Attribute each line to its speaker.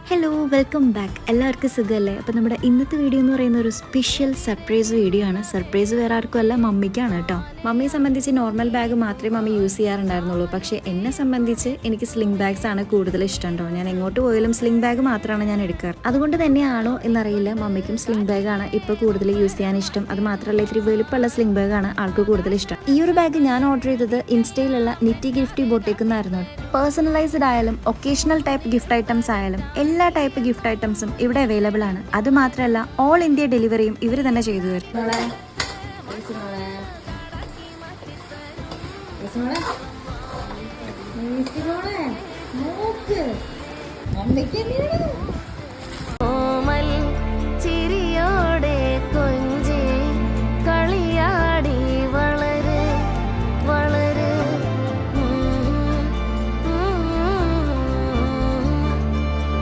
Speaker 1: Hello welcome back. എല്ലാവർക്കും സുഖമല്ലേ? അപ്പോൾ നമ്മുടെ ഇന്നത്തെ വീഡിയോ എന്ന് പറയുന്ന ഒരു സ്പെഷ്യൽ സർപ്രൈസ് വീഡിയോ ആണ്. സർപ്രൈസ് വേറെ ആർക്കും അല്ല, മമ്മിക്കാണ് കേട്ടോ. മമ്മിയെ സംബന്ധിച്ച് നോർമൽ ബാഗ് മാത്രമേ മമ്മി യൂസ് ചെയ്യാറുണ്ടായിരുന്നുള്ളൂ. പക്ഷേ എന്നെ സംബന്ധിച്ച് എനിക്ക് സ്ലിംഗ് ബാഗ്സ് ആണ് കൂടുതൽ ഇഷ്ടം കേട്ടോ. ഞാൻ എങ്ങോട്ട് പോയാലും സ്ലിംഗ് ബാഗ് മാത്രമാണ് ഞാൻ എടുക്കാറ്. അതുകൊണ്ട് തന്നെയാണോ എന്നറിയില്ല, മമ്മിക്കും സ്ലിംഗ് ബാഗാണ് ഇപ്പോൾ കൂടുതൽ യൂസ് ചെയ്യാൻ ഇഷ്ടം. അത് മാത്രമല്ല, ഇത്തിരി വലുപ്പമുള്ള സ്ലിംഗ് ബാഗാണ് ആൾക്ക് കൂടുതൽ ഇഷ്ടം. ഈ ഒരു ബാഗ് ഞാൻ ഓർഡർ ചെയ്തത് ഇൻസ്റ്റയിലുള്ള നിറ്റി ഗിഫ്റ്റി ബൊട്ടേക്ക് എന്നായിരുന്നു. പേഴ്സണലൈസ്ഡ് ആയാലും ഒക്കേഷണൽ ടൈപ്പ് ഗിഫ്റ്റ് ഐറ്റംസ് ആയാലും എല്ലാ ടൈപ്പ് ഗിഫ്റ്റ് ഐറ്റംസും ഇവിടെ അവൈലബിൾ ആണ്. അത് മാത്രമല്ല, ഓൾ ഇന്ത്യ ഡെലിവറിയും ഇവർ തന്നെ ചെയ്തു തരും.